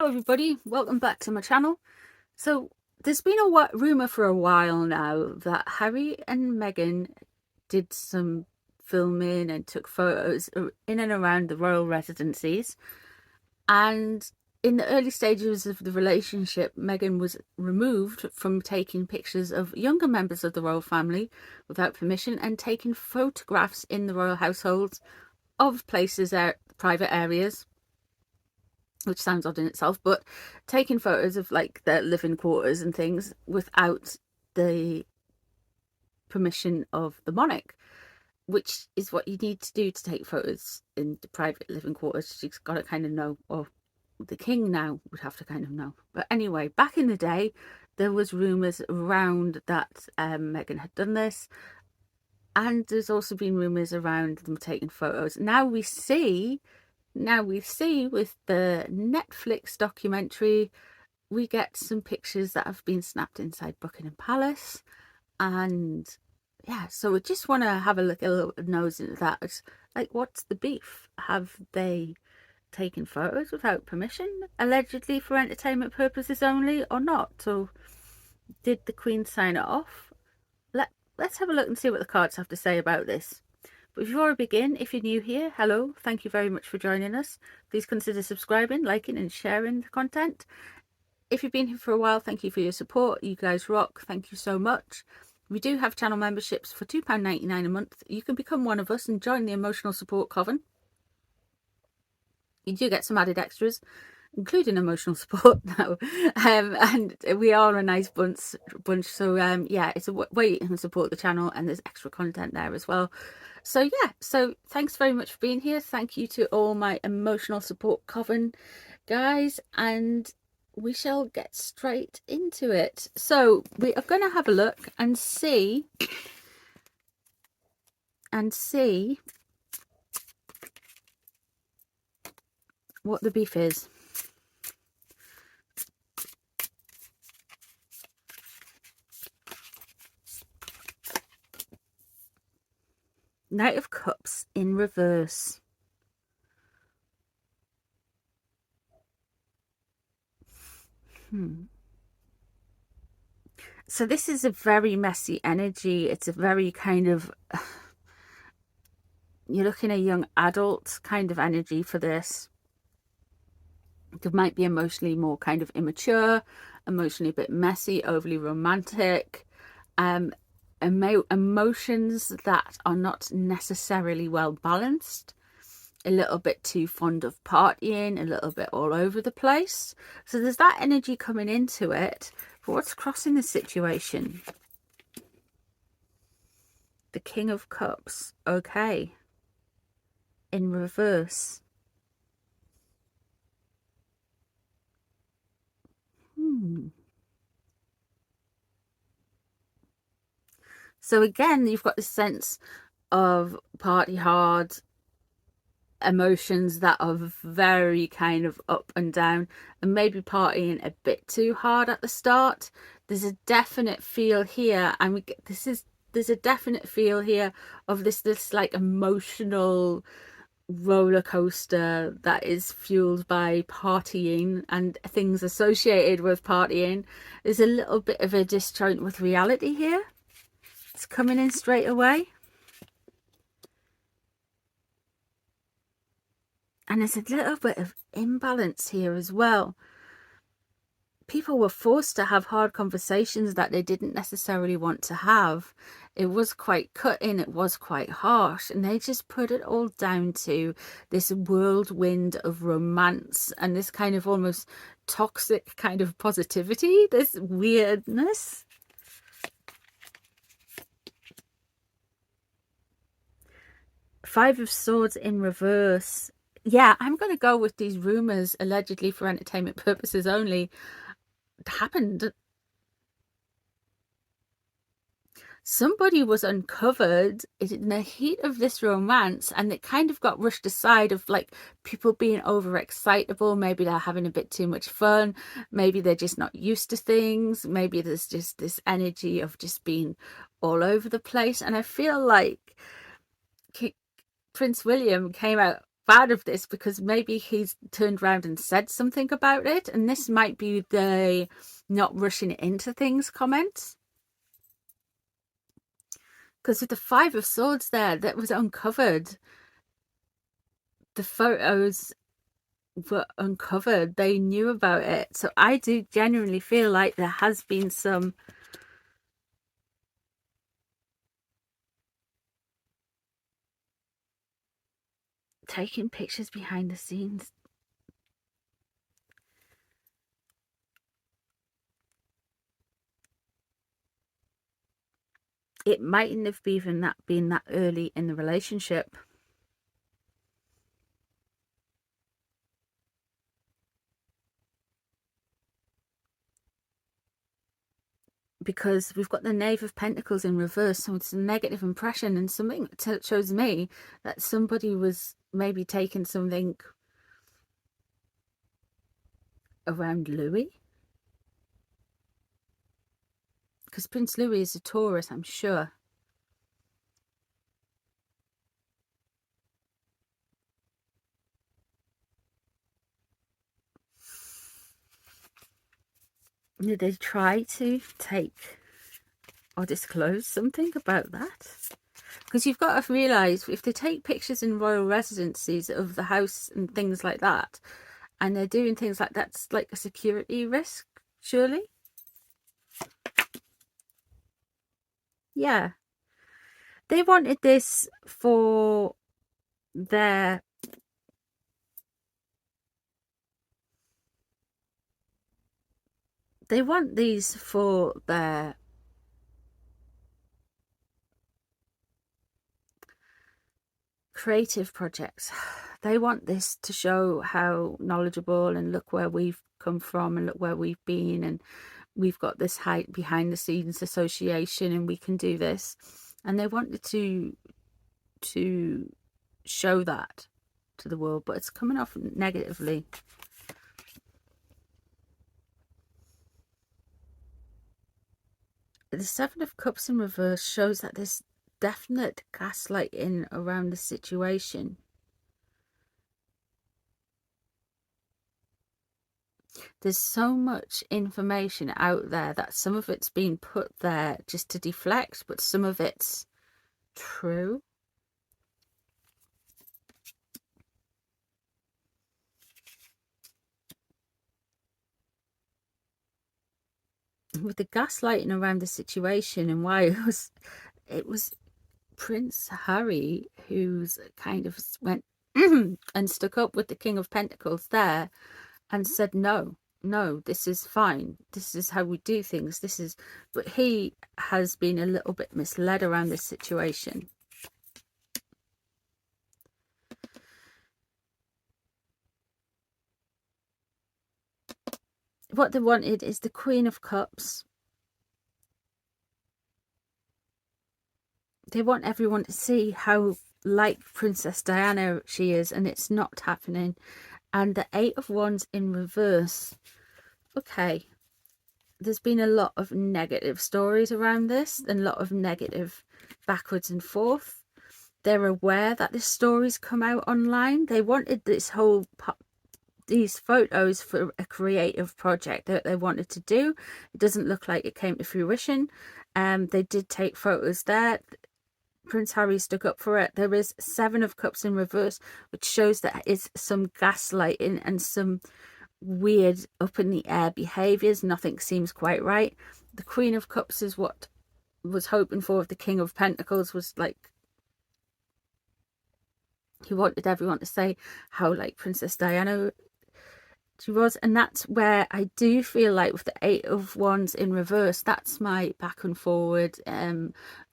Hello everybody, welcome back to my channel. So there's been a rumour for a while now that Harry and Meghan did some filming and took photos in and around the royal residencies, and in the early stages of the relationship, Meghan was removed from taking pictures of younger members of the royal family without permission and taking photographs in the royal households of places, private areas, which sounds odd in itself, but taking photos of like their living quarters and things without the permission of the monarch, which is what you need to do to take photos in the private living quarters. She's got to kind of know, or the king now would have to kind of know. But anyway, back in the day, there was rumours around that Meghan had done this, and there's also been rumours around them taking photos. Now we see with the Netflix documentary, we get some pictures that have been snapped inside Buckingham Palace. And yeah, so we just want to have a little nose into that. Like, what's the beef? Have they taken photos without permission, allegedly for entertainment purposes only, or not? So did the Queen sign it off? Let's have a look and see what the cards have to say about this. But before I begin, if you're new here, hello, thank you very much for joining us. Please consider subscribing, liking and sharing the content. If you've been here for a while, thank you for your support. You guys rock. Thank you so much. We do have channel memberships for £2.99 a month. You can become one of us and join the Emotional Support Coven. You do get some added extras, including emotional support now, and we are a nice bunch. So yeah, it's a way you can support the channel, and there's extra content there as well. So yeah, so thanks very much for being here. Thank you to all my Emotional Support Coven guys, and we shall get straight into it. So we are going to have a look and see what the beef is. Knight of Cups in reverse. So this is a very messy energy. It's a very kind of, you're looking at a young adult kind of energy for this. It might be emotionally more kind of immature, emotionally a bit messy, overly romantic, emotions that are not necessarily well balanced, a little bit too fond of partying, a little bit all over the place. So there's that energy coming into it. But what's crossing the situation? The King of Cups. Okay. In reverse. So again, you've got this sense of party hard, emotions that are very kind of up and down, and maybe partying a bit too hard at the start. There's a definite feel here, and there's a definite feel here of this like emotional roller coaster that is fueled by partying and things associated with partying. There's a little bit of a disjoint with reality here. It's coming in straight away. And there's a little bit of imbalance here as well. People were forced to have hard conversations that they didn't necessarily want to have. It was quite cutting, it was quite harsh, and they just put it all down to this whirlwind of romance and this kind of almost toxic kind of positivity, this weirdness. Five of Swords in reverse. Yeah, I'm going to go with these rumors, allegedly for entertainment purposes only, happened. Somebody was uncovered in the heat of this romance, and it kind of got rushed aside of like people being overexcitable. Maybe they're having a bit too much fun. Maybe they're just not used to things. Maybe there's just this energy of just being all over the place. And I feel like Prince William came out bad of this because maybe he's turned around and said something about it, and this might be the not rushing into things comments. Because with the Five of Swords there, that was uncovered. The photos were uncovered. They knew about it. So I do genuinely feel like there has been some taking pictures behind the scenes. It mightn't have even been that early in the relationship. Because we've got the Knave of Pentacles in reverse, so it's a negative impression, and something shows me that somebody was maybe taking something around Louis. Because Prince Louis is a Taurus, I'm sure. Did they try to take or disclose something about that? Because you've got to realise, if they take pictures in royal residencies of the house and things like that, and they're doing things like that's like a security risk, surely? Yeah. They wanted this for their... They want these for their creative projects. They want this to show how knowledgeable, and look where we've come from, and look where we've been, and we've got this height behind the scenes association, and we can do this. And they wanted to show that to the world, but it's coming off negatively. The Seven of Cups in reverse shows that there's definite gaslighting around the situation. There's so much information out there that some of it's being put there just to deflect, but some of it's true. With the gaslighting around the situation, and why it was Prince Harry who's kind of went and stuck up with the King of Pentacles there and said, no, this is fine, this is how we do things, this is... But he has been a little bit misled around this situation. What they wanted is the Queen of Cups. They want everyone to see how like Princess Diana she is, and it's not happening. And the Eight of Wands in reverse. Okay, there's been a lot of negative stories around this, and a lot of negative backwards and forth. They're aware that this story's come out online. They wanted this whole these photos for a creative project that they wanted to do. It doesn't look like it came to fruition. They did take photos there. Prince Harry stuck up for it. There is Seven of Cups in reverse, which shows that it's some gaslighting and some weird up in the air behaviors. Nothing seems quite right. The Queen of Cups is what was hoping for. The King of Pentacles was like, he wanted everyone to say how like Princess Diana she was. And that's where I do feel like with the Eight of Wands in reverse, that's my back and forward,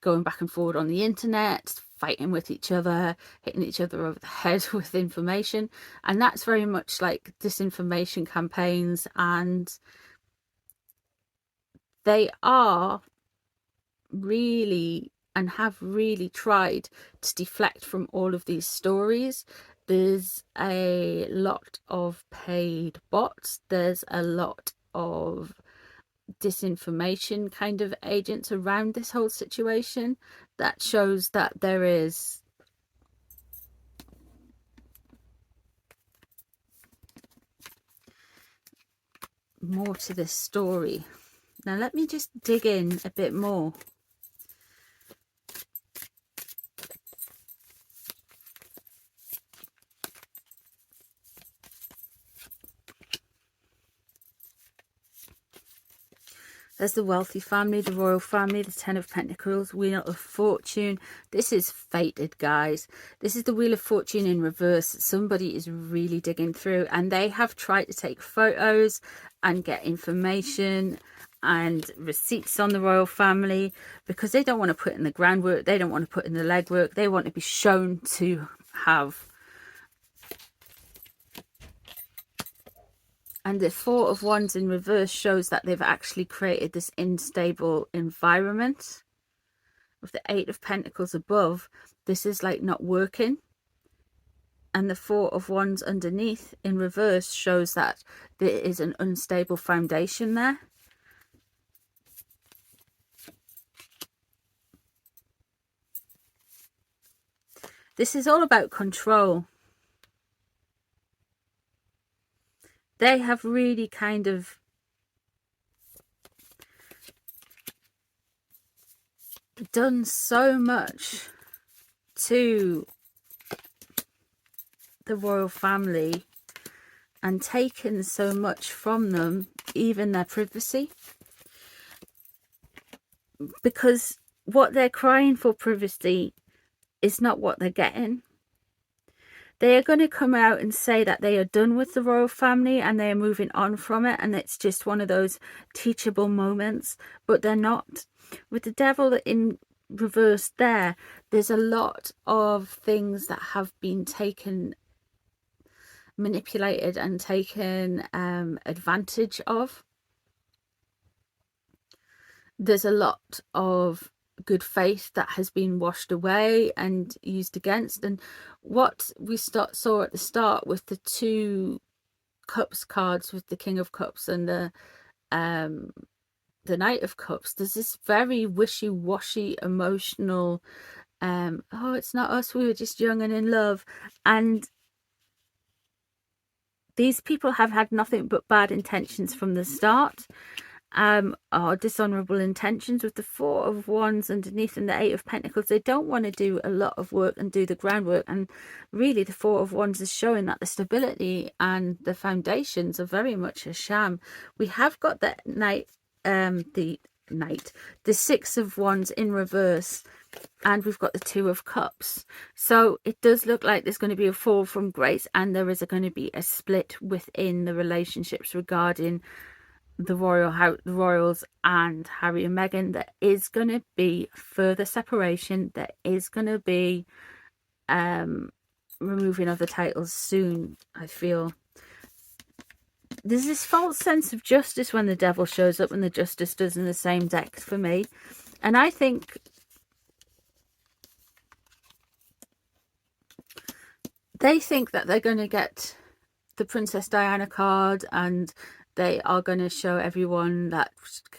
going back and forward on the internet, fighting with each other, hitting each other over the head with information. And that's very much like disinformation campaigns, and they are really and have really tried to deflect from all of these stories. There's a lot of paid bots. There's a lot of disinformation kind of agents around this whole situation that shows that there is more to this story. Now let me just dig in a bit more. There's the wealthy family, the royal family, the Ten of Pentacles, Wheel of Fortune. This is fated, guys. This is the Wheel of Fortune in reverse. Somebody is really digging through, and they have tried to take photos and get information and receipts on the royal family because they don't want to put in the groundwork. They don't want to put in the legwork. They want to be shown to have. And the Four of Wands in reverse shows that they've actually created this unstable environment. With the Eight of Pentacles above, this is like not working. And the Four of Wands underneath in reverse shows that there is an unstable foundation there. This is all about control. They have really kind of done so much to the royal family and taken so much from them, even their privacy. Because what they're crying for privacy is not what they're getting. They are going to come out and say that they are done with the royal family and they are moving on from it, and it's just one of those teachable moments, but they're not. With the Devil in reverse there's a lot of things that have been manipulated and taken advantage of. There's a lot of good faith that has been washed away and used against. And what we saw at the start with the two cups cards, with the King of Cups and the Knight of Cups, there's this very wishy-washy emotional oh, it's not us, we were just young and in love. And these people have had nothing but bad intentions from the start. Are dishonorable intentions. With the Four of Wands underneath and the Eight of Pentacles, they don't want to do a lot of work and do the groundwork. And really the Four of Wands is showing that the stability and the foundations are very much a sham. We have got the the Six of Wands in reverse, and we've got the Two of Cups. So it does look like there's going to be a fall from grace, and there is going to be a split within the relationships regarding the royals and Harry and Meghan. There is going to be further separation. There is going to be removing of the titles soon. I feel there's this false sense of justice when the Devil shows up, and the Justice does in the same deck for me. And I think they think that they're going to get the Princess Diana card, and they are going to show everyone that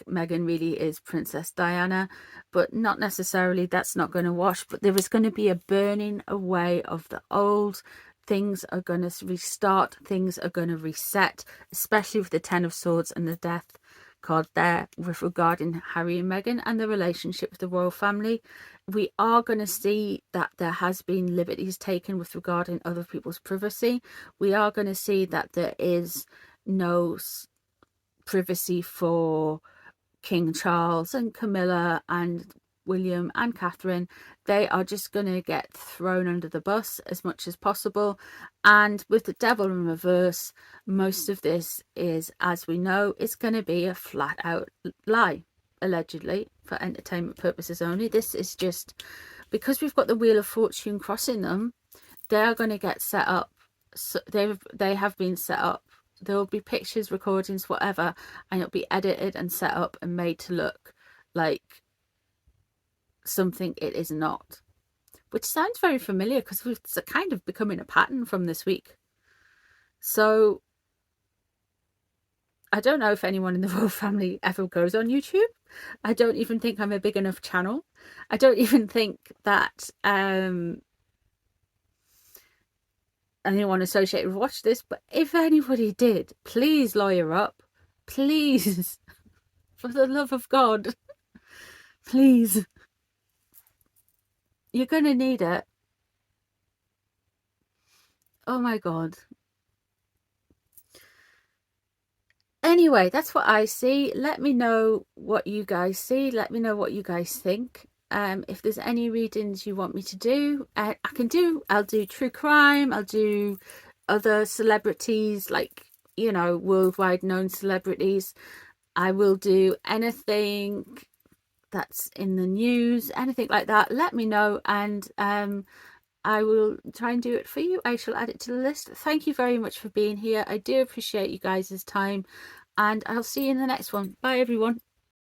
Meghan really is Princess Diana, but not necessarily. That's not going to wash. But there is going to be a burning away of the old. Things are going to restart. Things are going to reset, especially with the Ten of Swords and the Death card there with regarding Harry and Meghan and the relationship with the royal family. We are going to see that there has been liberties taken with regarding other people's privacy. We are going to see that there is no privacy for King Charles and Camilla and William and Catherine. They are just going to get thrown under the bus as much as possible. And with the Devil in reverse, most of this is, as we know, it's going to be a flat out lie, allegedly, for entertainment purposes only. This is just because we've got the Wheel of Fortune crossing them. They're going to get set up. So they have been set up. There will be pictures, recordings, whatever, and it'll be edited and set up and made to look like something it is not. Which sounds very familiar because it's kind of becoming a pattern from this week. So I don't know if anyone in the royal family ever goes on YouTube. I don't even think I'm a big enough channel. I don't even think that anyone associated with watch this, but if anybody did, please lawyer up. please, for the love of God, please, you're going to need it. Oh my God. Anyway, that's what I see. Let me know what you guys see. Let me know what you guys think. If there's any readings you want me to do, I'll do true crime. I'll do other celebrities, like, you know, worldwide known celebrities. I will do anything that's in the news, anything like that. Let me know, and I will try and do it for you. I shall add it to the list. Thank you very much for being here. I do appreciate you guys' time, and I'll see you in the next one. Bye, everyone.